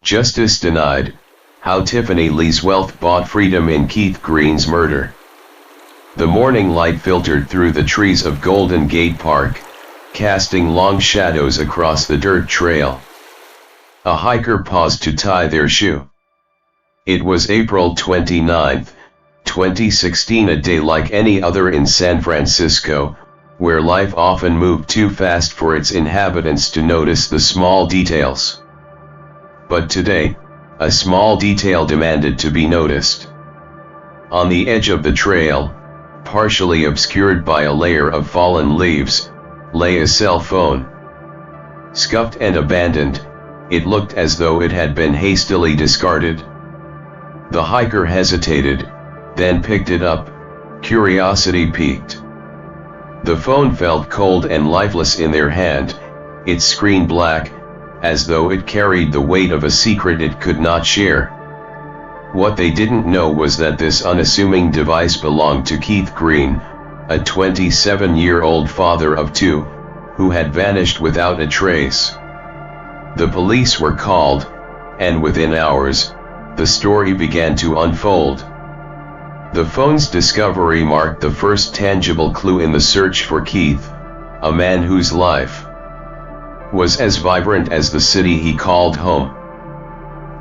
Justice denied. How Tiffany Li's wealth bought freedom in Keith Green's murder. The morning light filtered through the trees of Golden Gate Park, casting long shadows across the dirt trail. A hiker paused to tie their shoe. It was April 29, 2016, a day like any other in San Francisco, where life often moved too fast for its inhabitants to notice the small details. But today, a small detail demanded to be noticed. On the edge of the trail, partially obscured by a layer of fallen leaves, lay a cell phone. Scuffed and abandoned, it looked as though it had been hastily discarded. The hiker hesitated, then picked it up, curiosity piqued. The phone felt cold and lifeless in their hand, its screen black, as though it carried the weight of a secret it could not share. What they didn't know was that this unassuming device belonged to Keith Green, a 27-year-old father of two, who had vanished without a trace. The police were called, and within hours, the story began to unfold. The phone's discovery marked the first tangible clue in the search for Keith, a man whose life was as vibrant as the city he called home.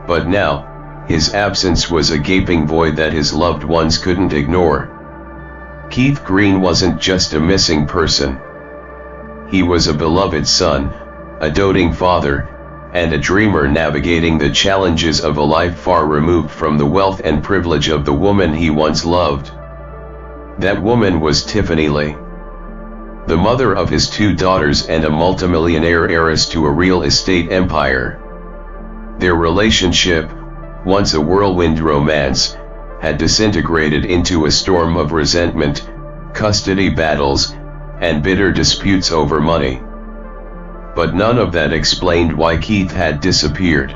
But now, his absence was a gaping void that his loved ones couldn't ignore. Keith Green wasn't just a missing person. He was a beloved son, a doting father, and a dreamer navigating the challenges of a life far removed from the wealth and privilege of the woman he once loved. That woman was Tiffany Li, the mother of his two daughters and a multimillionaire heiress to a real estate empire. Their relationship, once a whirlwind romance, had disintegrated into a storm of resentment, custody battles, and bitter disputes over money. But none of that explained why Keith had disappeared.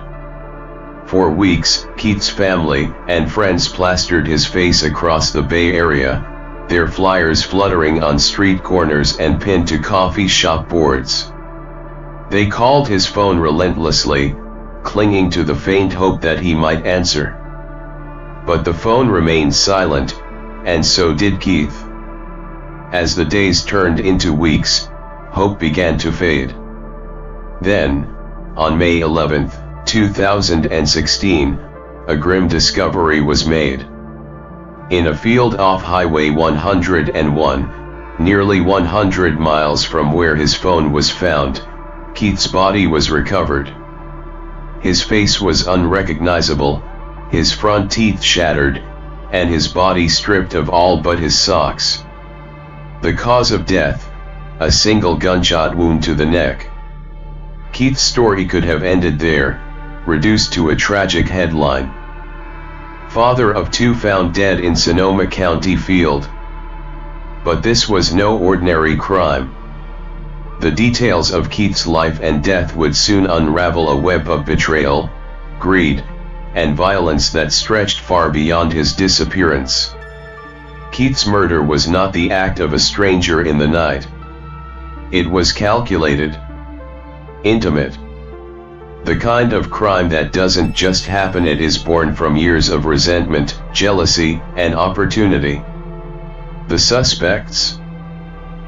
For weeks, Keith's family and friends plastered his face across the Bay Area, their flyers fluttering on street corners and pinned to coffee shop boards. They called his phone relentlessly, clinging to the faint hope that he might answer. But the phone remained silent, and so did Keith. As the days turned into weeks, hope began to fade. Then, on May 11, 2016, a grim discovery was made. In a field off Highway 101, nearly 100 miles from where his phone was found, Keith's body was recovered. His face was unrecognizable, his front teeth shattered, and his body stripped of all but his socks. The cause of death, a single gunshot wound to the neck. Keith's story could have ended there, reduced to a tragic headline. Father of two found dead in Sonoma County field. But this was no ordinary crime. The details of Keith's life and death would soon unravel a web of betrayal, greed, and violence that stretched far beyond his disappearance. Keith's murder was not the act of a stranger in the night. It was calculated, intimate. The kind of crime that doesn't just happen, it is born from years of resentment, jealousy, and opportunity. The suspects?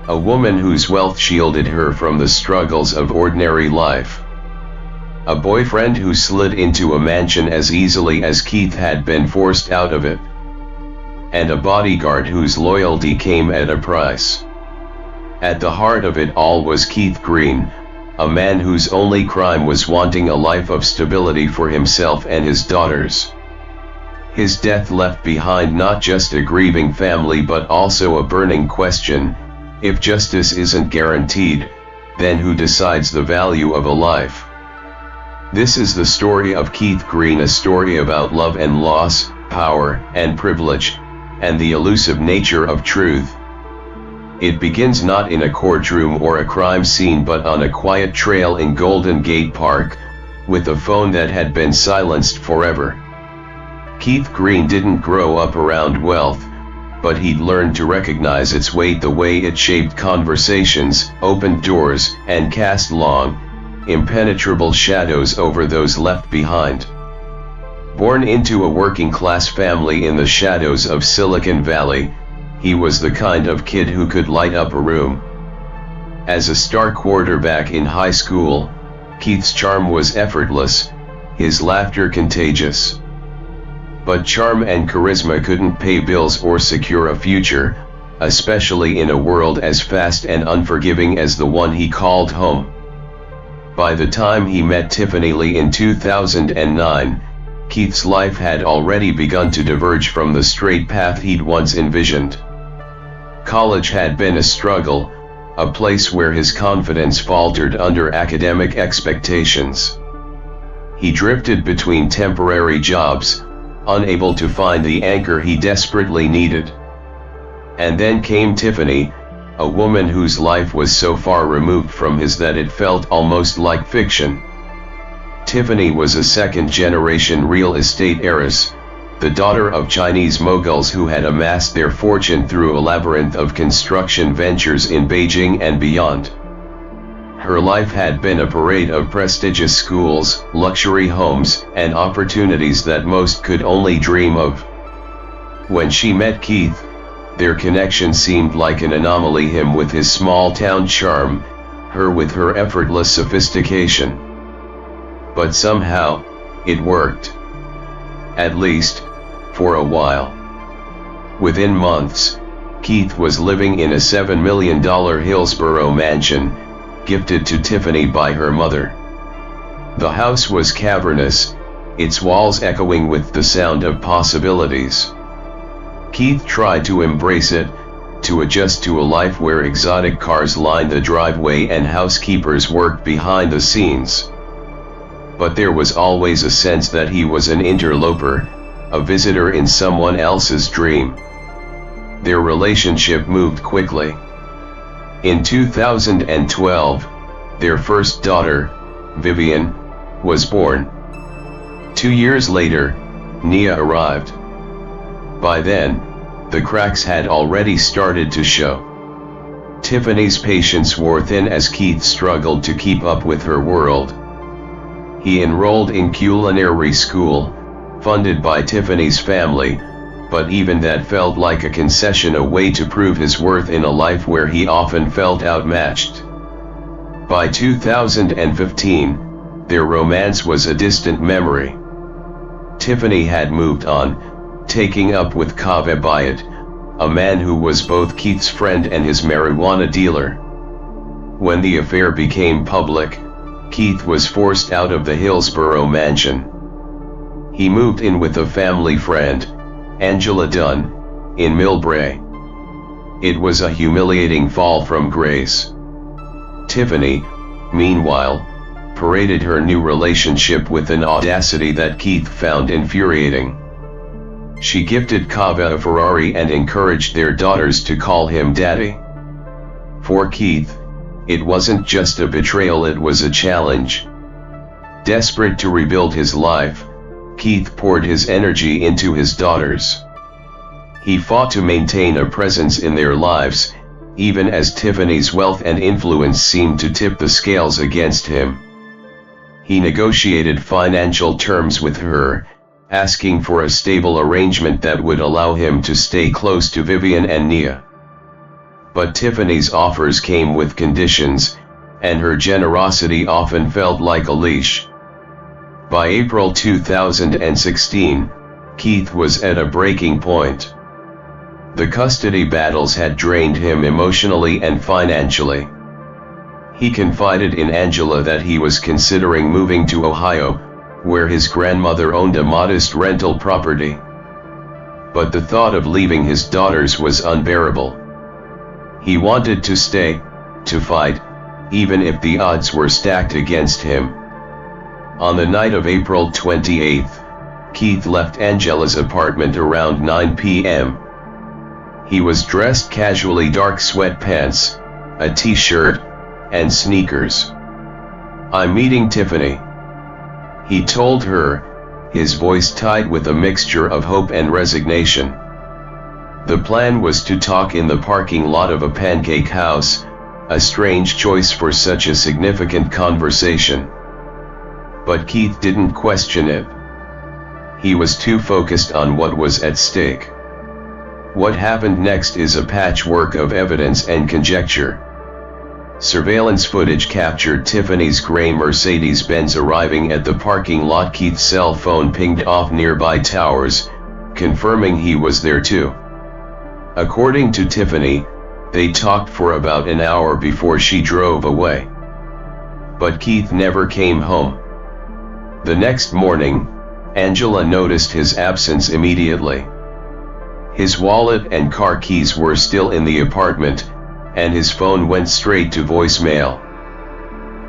A woman whose wealth shielded her from the struggles of ordinary life. A boyfriend who slid into a mansion as easily as Keith had been forced out of it. And a bodyguard whose loyalty came at a price. At the heart of it all was Keith Green, a man whose only crime was wanting a life of stability for himself and his daughters. His death left behind not just a grieving family but also a burning question: if justice isn't guaranteed, then who decides the value of a life? This is the story of Keith Green, a story about love and loss, power and privilege, and the elusive nature of truth. It begins not in a courtroom or a crime scene but on a quiet trail in Golden Gate Park, with a phone that had been silenced forever. Keith Green didn't grow up around wealth, but he'd learned to recognize its weight the way it shaped conversations, opened doors, and cast long, impenetrable shadows over those left behind. Born into a working-class family in the shadows of Silicon Valley, he was the kind of kid who could light up a room. As a star quarterback in high school, Keith's charm was effortless, his laughter contagious. But charm and charisma couldn't pay bills or secure a future, especially in a world as fast and unforgiving as the one he called home. By the time he met Tiffany Li in 2009, Keith's life had already begun to diverge from the straight path he'd once envisioned. College had been a struggle, a place where his confidence faltered under academic expectations. He drifted between temporary jobs, unable to find the anchor he desperately needed. And then came Tiffany, a woman whose life was so far removed from his that it felt almost like fiction. Tiffany was a second-generation real estate heiress, the daughter of Chinese moguls who had amassed their fortune through a labyrinth of construction ventures in Beijing and beyond. Her life had been a parade of prestigious schools, luxury homes, and opportunities that most could only dream of. When she met Keith, their connection seemed like an anomaly, him with his small-town charm, her with her effortless sophistication. But somehow, it worked. At least, for a while. Within months, Keith was living in a $7 million Hillsborough mansion, gifted to Tiffany by her mother. The house was cavernous, its walls echoing with the sound of possibilities. Keith tried to embrace it, to adjust to a life where exotic cars lined the driveway and housekeepers worked behind the scenes. But there was always a sense that he was an interloper, a visitor in someone else's dream. Their relationship moved quickly. In 2012, their first daughter, Vivian, was born. 2 years later, Nia arrived. By then, the cracks had already started to show. Tiffany's patience wore thin as Keith struggled to keep up with her world. He enrolled in culinary school, funded by Tiffany's family, but even that felt like a concession, a way to prove his worth in a life where he often felt outmatched. By 2015, their romance was a distant memory. Tiffany had moved on, taking up with Kaveh Bayat, a man who was both Keith's friend and his marijuana dealer. When the affair became public, Keith was forced out of the Hillsborough mansion. He moved in with a family friend, Angela Dunn, in Millbrae. It was a humiliating fall from grace. Tiffany, meanwhile, paraded her new relationship with an audacity that Keith found infuriating. She gifted Kaveh a Ferrari and encouraged their daughters to call him daddy. For Keith, it wasn't just a betrayal, it was a challenge. Desperate to rebuild his life, Keith poured his energy into his daughters. He fought to maintain a presence in their lives, even as Tiffany's wealth and influence seemed to tip the scales against him. He negotiated financial terms with her, asking for a stable arrangement that would allow him to stay close to Vivian and Nia. But Tiffany's offers came with conditions, and her generosity often felt like a leash. By April 2016, Keith was at a breaking point. The custody battles had drained him emotionally and financially. He confided in Angela that he was considering moving to Ohio, where his grandmother owned a modest rental property. But the thought of leaving his daughters was unbearable. He wanted to stay, to fight, even if the odds were stacked against him. On the night of April 28th, Keith left Angela's apartment around 9 p.m. He was dressed casually, dark sweatpants, a t-shirt, and sneakers. "I'm meeting Tiffany," he told her, his voice tied with a mixture of hope and resignation. The plan was to talk in the parking lot of a pancake house, a strange choice for such a significant conversation. But Keith didn't question it. He was too focused on what was at stake. What happened next is a patchwork of evidence and conjecture. Surveillance footage captured Tiffany's gray Mercedes-Benz arriving at the parking lot. Keith's cell phone pinged off nearby towers, confirming he was there too. According to Tiffany, they talked for about an hour before she drove away. But Keith never came home. The next morning, Angela noticed his absence immediately. His wallet and car keys were still in the apartment, and his phone went straight to voicemail.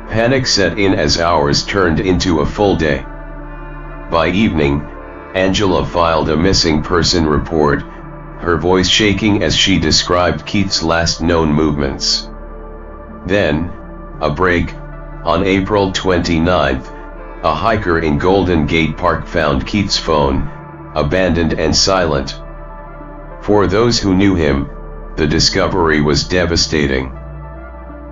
Panic set in as hours turned into a full day. By evening, Angela filed a missing person report, her voice shaking as she described Keith's last known movements. Then, a break. On April 29th, a hiker in Golden Gate Park found Keith's phone, abandoned and silent. For those who knew him, the discovery was devastating.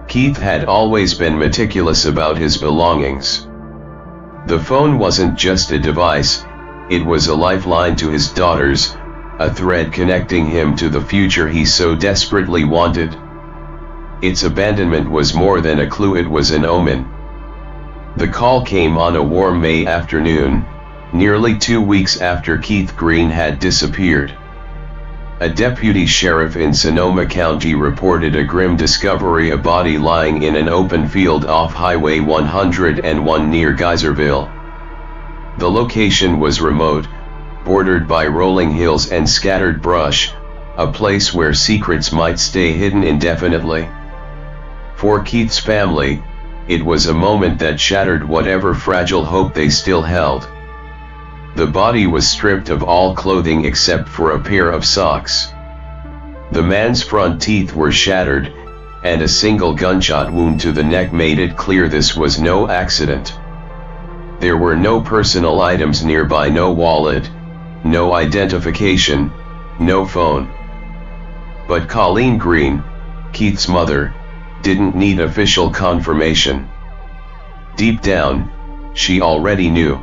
Keith had always been meticulous about his belongings. The phone wasn't just a device, it was a lifeline to his daughters, a thread connecting him to the future he so desperately wanted. Its abandonment was more than a clue, it was an omen. The call came on a warm May afternoon, nearly 2 weeks after Keith Green had disappeared. A deputy sheriff in Sonoma County reported a grim discovery: a body lying in an open field off Highway 101 near Geyserville. The location was remote, bordered by rolling hills and scattered brush, a place where secrets might stay hidden indefinitely. For Keith's family, it was a moment that shattered whatever fragile hope they still held. The body was stripped of all clothing except for a pair of socks. The man's front teeth were shattered, and a single gunshot wound to the neck made it clear this was no accident. There were no personal items nearby, no wallet, no identification, no phone. But Colleen Green, Keith's mother, didn't need official confirmation. Deep down, she already knew.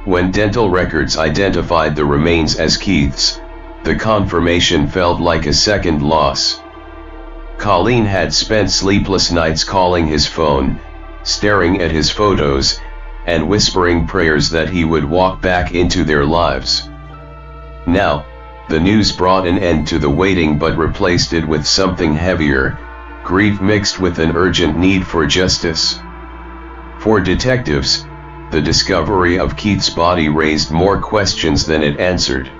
When dental records identified the remains as Keith's, the confirmation felt like a second loss. Colleen had spent sleepless nights calling his phone, staring at his photos, and whispering prayers that he would walk back into their lives. Now, the news brought an end to the waiting but replaced it with something heavier, grief mixed with an urgent need for justice. For detectives, the discovery of Keith's body raised more questions than it answered.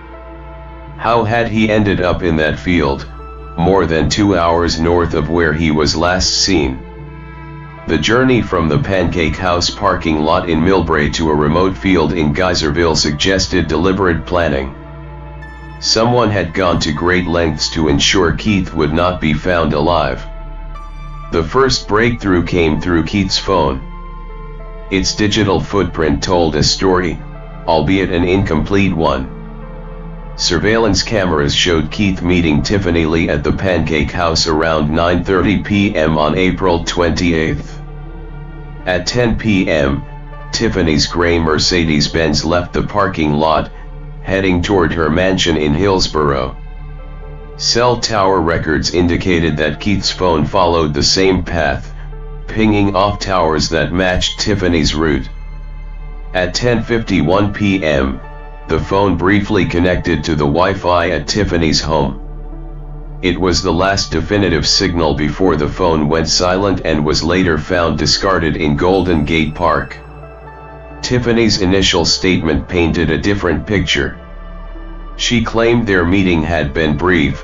How had he ended up in that field, more than 2 hours north of where he was last seen? The journey from the Pancake House parking lot in Millbrae to a remote field in Geyserville suggested deliberate planning. Someone had gone to great lengths to ensure Keith would not be found alive. The first breakthrough came through Keith's phone. Its digital footprint told a story, albeit an incomplete one. Surveillance cameras showed Keith meeting Tiffany Li at the Pancake House around 9:30 p.m. on April 28. At 10 p.m., Tiffany's gray Mercedes-Benz left the parking lot, heading toward her mansion in Hillsborough. Cell tower records indicated that Keith's phone followed the same path, pinging off towers that matched Tiffany's route. At 10:51 p.m., the phone briefly connected to the Wi-Fi at Tiffany's home. It was the last definitive signal before the phone went silent and was later found discarded in Golden Gate Park. Tiffany's initial statement painted a different picture. She claimed their meeting had been brief,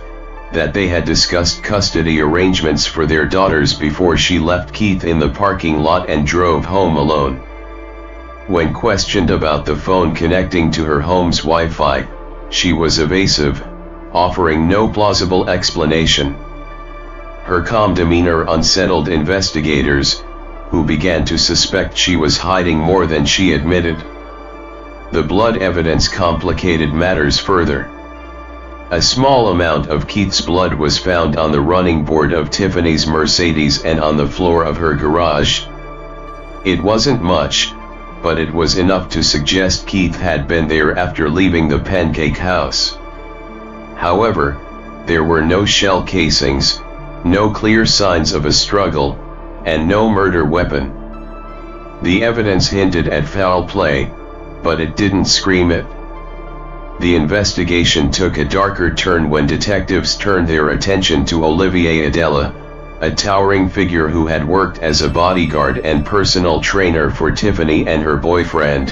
that they had discussed custody arrangements for their daughters before she left Keith in the parking lot and drove home alone. When questioned about the phone connecting to her home's Wi-Fi, she was evasive, offering no plausible explanation. Her calm demeanor unsettled investigators, who began to suspect she was hiding more than she admitted. The blood evidence complicated matters further. A small amount of Keith's blood was found on the running board of Tiffany's Mercedes and on the floor of her garage. It wasn't much, but it was enough to suggest Keith had been there after leaving the Pancake House. However, there were no shell casings, no clear signs of a struggle, and no murder weapon. The evidence hinted at foul play, but it didn't scream it. The investigation took a darker turn when detectives turned their attention to Olivier Adela, a towering figure who had worked as a bodyguard and personal trainer for Tiffany and her boyfriend,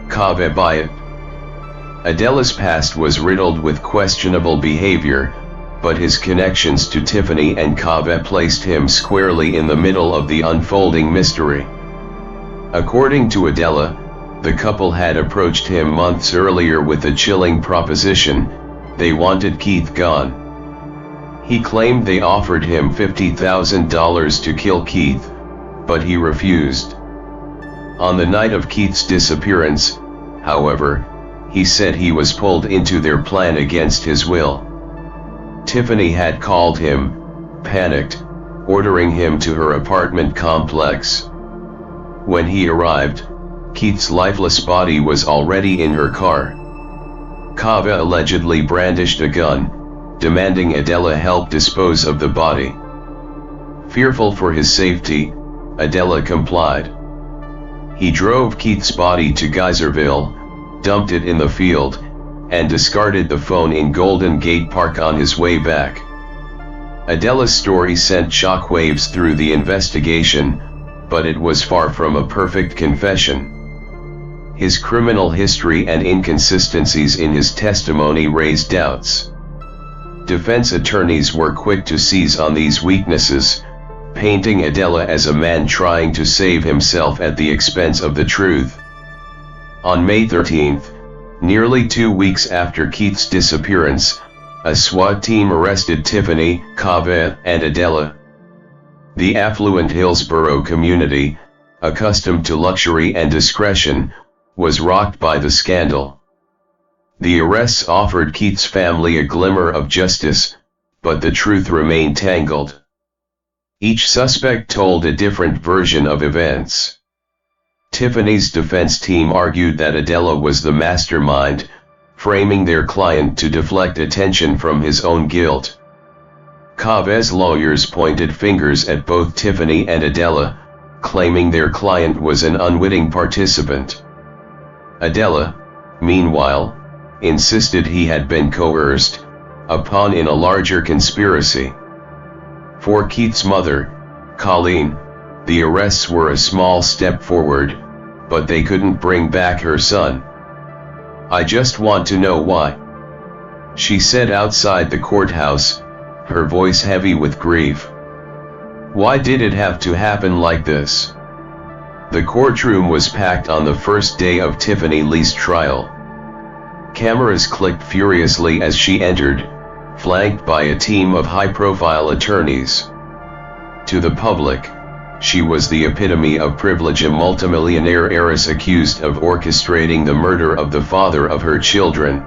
Kaveh Bayat. Adela's past was riddled with questionable behavior, but his connections to Tiffany and Kaveh placed him squarely in the middle of the unfolding mystery. According to Adela, the couple had approached him months earlier with a chilling proposition: they wanted Keith gone. He claimed they offered him $50,000 to kill Keith, but he refused. On the night of Keith's disappearance, however, he said he was pulled into their plan against his will. Tiffany had called him, panicked, ordering him to her apartment complex. When he arrived, Keith's lifeless body was already in her car. Kaveh allegedly brandished a gun, demanding Adela help dispose of the body. Fearful for his safety, Adela complied. He drove Keith's body to Geyserville, dumped it in the field, and discarded the phone in Golden Gate Park on his way back. Adela's story sent shockwaves through the investigation, but it was far from a perfect confession. His criminal history and inconsistencies in his testimony raised doubts. Defense attorneys were quick to seize on these weaknesses, painting Adela as a man trying to save himself at the expense of the truth. On May 13, nearly 2 weeks after Keith's disappearance, a SWAT team arrested Tiffany, Kaveh, and Adela. The affluent Hillsborough community, accustomed to luxury and discretion, was rocked by the scandal. The arrests offered Keith's family a glimmer of justice, but the truth remained tangled. Each suspect told a different version of events. Tiffany's defense team argued that Adela was the mastermind, framing their client to deflect attention from his own guilt. Kaveh's lawyers pointed fingers at both Tiffany and Adela, claiming their client was an unwitting participant. Adela, meanwhile, insisted he had been coerced, a pawn in a larger conspiracy. For Keith's mother, Colleen, the arrests were a small step forward, but they couldn't bring back her son. "I just want to know why," she said outside the courthouse, her voice heavy with grief. "Why did it have to happen like this?" The courtroom was packed on the first day of Tiffany Li's trial. Cameras clicked furiously as she entered, flanked by a team of high-profile attorneys. To the public, she was the epitome of privilege, a multimillionaire heiress accused of orchestrating the murder of the father of her children.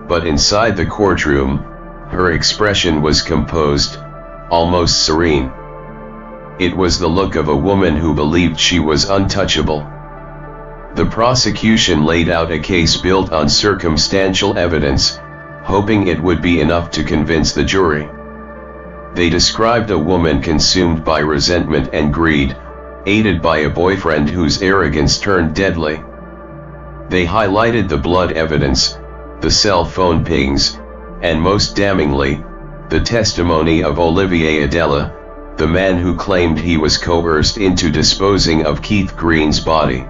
But inside the courtroom, her expression was composed, almost serene. It was the look of a woman who believed she was untouchable. The prosecution laid out a case built on circumstantial evidence, hoping it would be enough to convince the jury. They described a woman consumed by resentment and greed, aided by a boyfriend whose arrogance turned deadly. They highlighted the blood evidence, the cell phone pings, and most damningly, the testimony of Olivier Adela, the man who claimed he was coerced into disposing of Keith Green's body.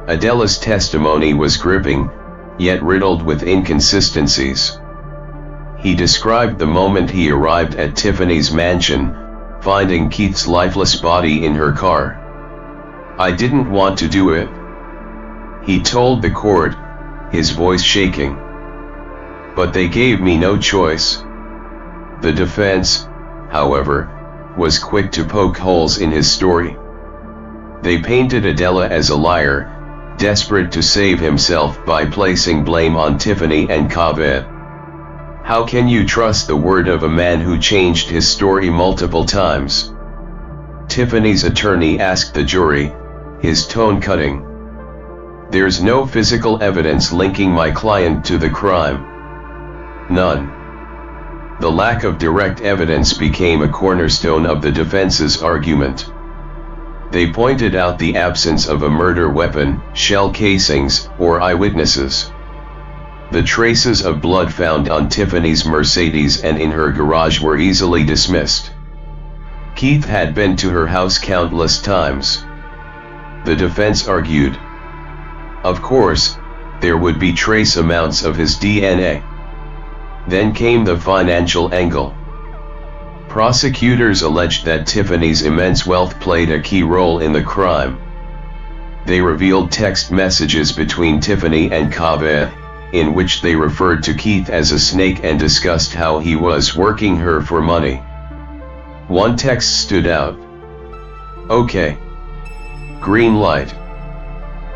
Adela's testimony was gripping, yet riddled with inconsistencies. He described the moment he arrived at Tiffany's mansion, finding Keith's lifeless body in her car. "I didn't want to do it," he told the court, his voice shaking. "But they gave me no choice." The defense, however, was quick to poke holes in his story. They painted Adela as a liar, desperate to save himself by placing blame on Tiffany and Kaveh. How can you trust the word of a man who changed his story multiple times? Tiffany's attorney asked the jury, his tone cutting. There's no physical evidence linking my client to the crime. None. The lack of direct evidence became a cornerstone of the defense's argument. They pointed out the absence of a murder weapon, shell casings, or eyewitnesses. The traces of blood found on Tiffany's Mercedes and in her garage were easily dismissed. Keith had been to her house countless times. The defense argued. Of course, there would be trace amounts of his DNA. Then came the financial angle. Prosecutors alleged that Tiffany's immense wealth played a key role in the crime. They revealed text messages between Tiffany and Kaveh, in which they referred to Keith as a snake and discussed how he was working her for money. One text stood out. "Okay. Green light."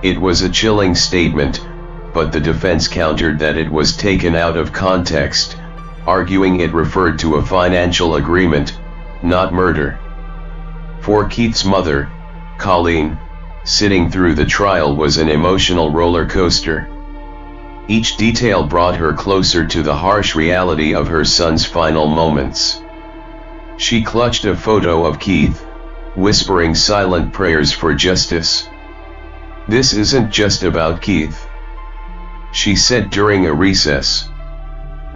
It was a chilling statement, but the defense countered that it was taken out of context, arguing it referred to a financial agreement, not murder. For Keith's mother, Colleen, sitting through the trial was an emotional roller coaster. Each detail brought her closer to the harsh reality of her son's final moments. She clutched a photo of Keith, whispering silent prayers for justice. "This isn't just about Keith," she said during a recess.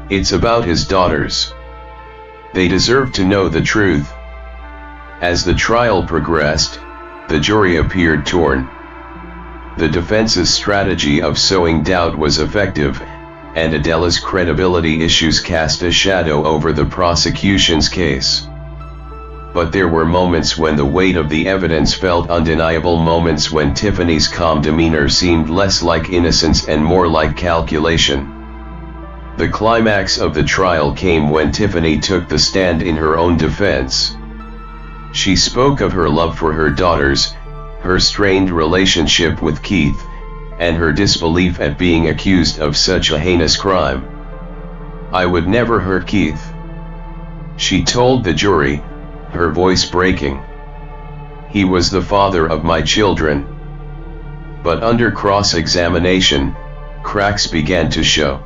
"It's about his daughters. They deserve to know the truth." As the trial progressed, the jury appeared torn. The defense's strategy of sowing doubt was effective, and Adela's credibility issues cast a shadow over the prosecution's case. But there were moments when the weight of the evidence felt undeniable, moments when Tiffany's calm demeanor seemed less like innocence and more like calculation. The climax of the trial came when Tiffany took the stand in her own defense. She spoke of her love for her daughters, her strained relationship with Keith, and her disbelief at being accused of such a heinous crime. "I would never hurt Keith," she told the jury, her voice breaking. "He was the father of my children." But under cross-examination, cracks began to show.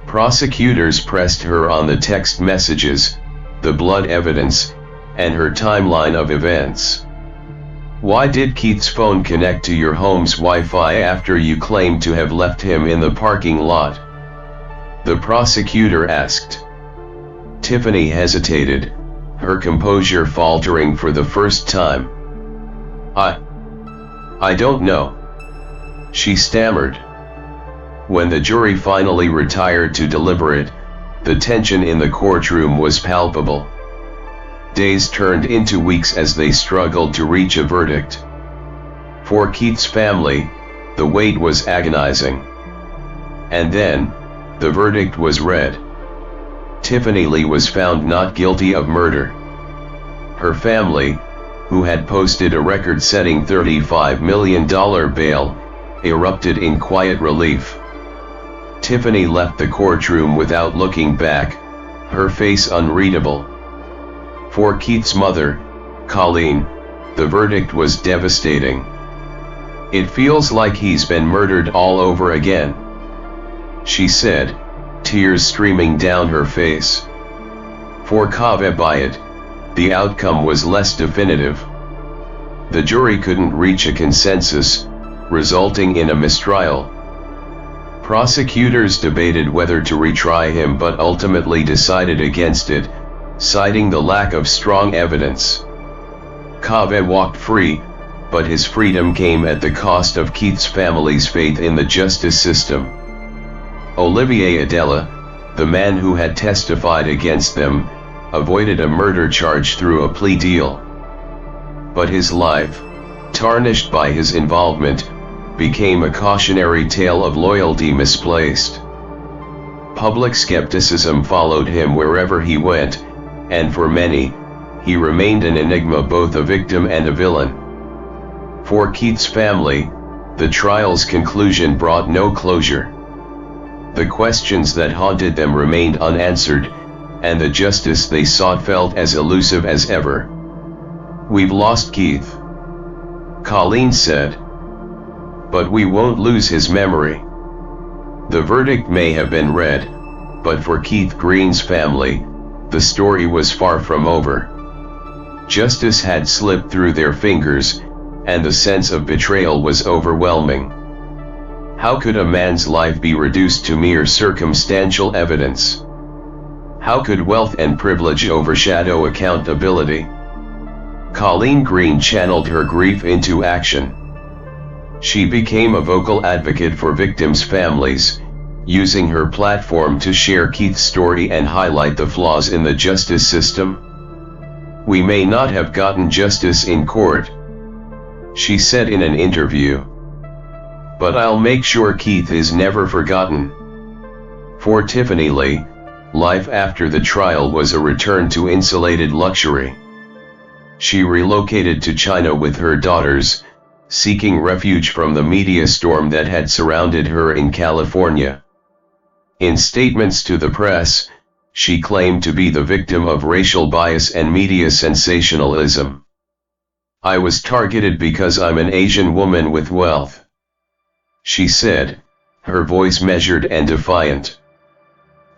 Prosecutors pressed her on the text messages, the blood evidence, and her timeline of events. "Why did Keith's phone connect to your home's Wi-Fi after you claimed to have left him in the parking lot?" the prosecutor asked. Tiffany hesitated, her composure faltering for the first time. I don't know," she stammered. When the jury finally retired to deliberate, the tension in the courtroom was palpable. Days turned into weeks as they struggled to reach a verdict. For Keith's family, the wait was agonizing. And then, the verdict was read. Tiffany Li was found not guilty of murder. Her family, who had posted a record-setting $35 million bail, erupted in quiet relief. Tiffany left the courtroom without looking back, her face unreadable. For Keith's mother, Colleen, the verdict was devastating. "It feels like he's been murdered all over again," she said, tears streaming down her face. For Kaveh, the outcome was less definitive. The jury couldn't reach a consensus, resulting in a mistrial. Prosecutors debated whether to retry him but ultimately decided against it, citing the lack of strong evidence. Kaveh walked free, but his freedom came at the cost of Keith's family's faith in the justice system. Olivier Adela, the man who had testified against them, avoided a murder charge through a plea deal. But his life, tarnished by his involvement, became a cautionary tale of loyalty misplaced. Public skepticism followed him wherever he went, and for many, he remained an enigma, both a victim and a villain. For Keith's family, the trial's conclusion brought no closure. The questions that haunted them remained unanswered, and the justice they sought felt as elusive as ever. "We've lost Keith," Colleen said. "But we won't lose his memory." The verdict may have been read, but for Keith Green's family, the story was far from over. Justice had slipped through their fingers, and the sense of betrayal was overwhelming. How could a man's life be reduced to mere circumstantial evidence? How could wealth and privilege overshadow accountability? Colleen Green channeled her grief into action. She became a vocal advocate for victims' families, using her platform to share Keith's story and highlight the flaws in the justice system. "We may not have gotten justice in court," she said in an interview, "but I'll make sure Keith is never forgotten." For Tiffany Li, life after the trial was a return to insulated luxury. She relocated to China with her daughters, seeking refuge from the media storm that had surrounded her in California. In statements to the press, she claimed to be the victim of racial bias and media sensationalism. "I was targeted because I'm an Asian woman with wealth," she said, her voice measured and defiant.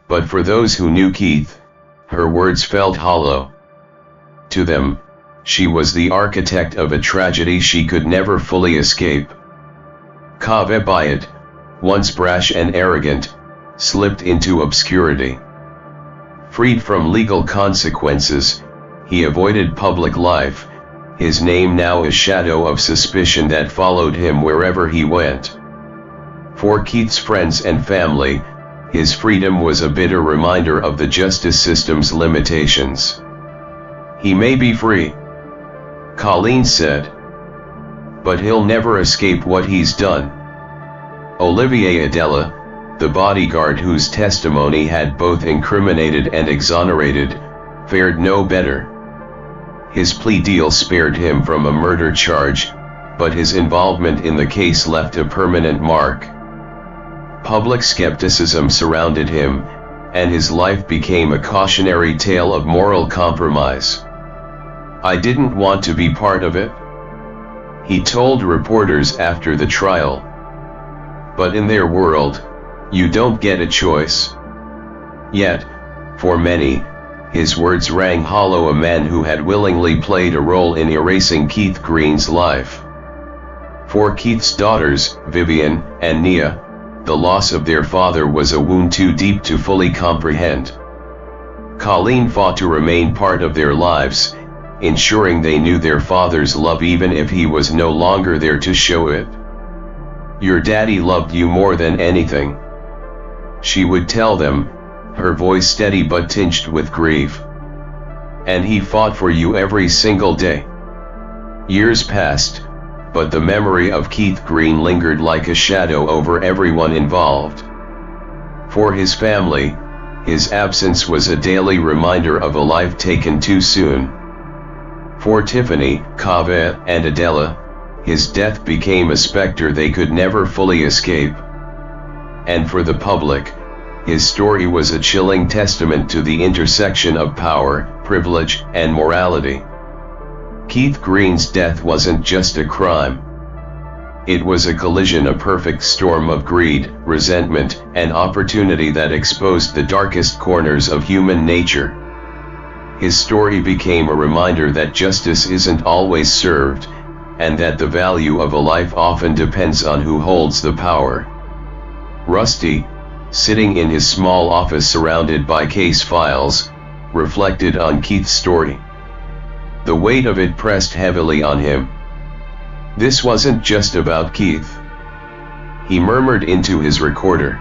But for those who knew Keith, her words felt hollow. To them, she was the architect of a tragedy she could never fully escape. Kaveh Bayat, once brash and arrogant, slipped into obscurity. Freed from legal consequences, he avoided public life, his name now a shadow of suspicion that followed him wherever he went. For Keith's friends and family, his freedom was a bitter reminder of the justice system's limitations. "He may be free," Colleen said, "but he'll never escape what he's done." Olivier Adela, the bodyguard whose testimony had both incriminated and exonerated, fared no better. His plea deal spared him from a murder charge, but his involvement in the case left a permanent mark. Public skepticism surrounded him, and his life became a cautionary tale of moral compromise. "I didn't want to be part of it," he told reporters after the trial. But in their world, you don't get a choice. Yet, for many, his words rang hollow, a man who had willingly played a role in erasing Keith Green's life. For Keith's daughters, Vivian and Nia, the loss of their father was a wound too deep to fully comprehend. Colleen fought to remain part of their lives, ensuring they knew their father's love even if he was no longer there to show it. "Your daddy loved you more than anything," she would tell them, her voice steady but tinged with grief. "And he fought for you every single day." Years passed, but the memory of Keith Green lingered like a shadow over everyone involved. For his family, his absence was a daily reminder of a life taken too soon. For Tiffany, Kaveh, and Adela, his death became a specter they could never fully escape. And for the public, his story was a chilling testament to the intersection of power, privilege, and morality. Keith Green's death wasn't just a crime. It was a collision, a perfect storm of greed, resentment, and opportunity that exposed the darkest corners of human nature. His story became a reminder that justice isn't always served, and that the value of a life often depends on who holds the power. Rusty, sitting in his small office surrounded by case files, reflected on Keith's story. The weight of it pressed heavily on him. This wasn't just about Keith, he murmured into his recorder.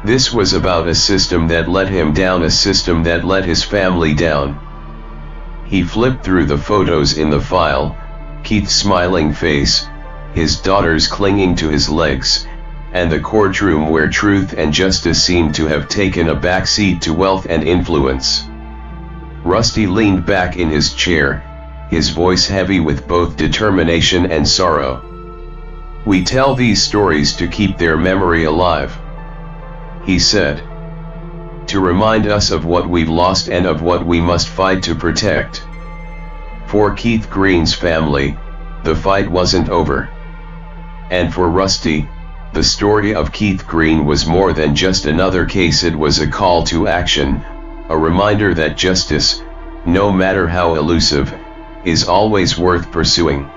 This was about a system that let him down, a system that let his family down. He flipped through the photos in the file, Keith's smiling face, his daughters clinging to his legs, and the courtroom where truth and justice seemed to have taken a backseat to wealth and influence. Rusty leaned back in his chair, his voice heavy with both determination and sorrow. "We tell these stories to keep their memory alive. he said. To remind us of what we've lost and of what we must fight to protect. For Keith Green's family, the fight wasn't over. And for Rusty, the story of Keith Green was more than just another case. It was a call to action, a reminder that justice, no matter how elusive, is always worth pursuing.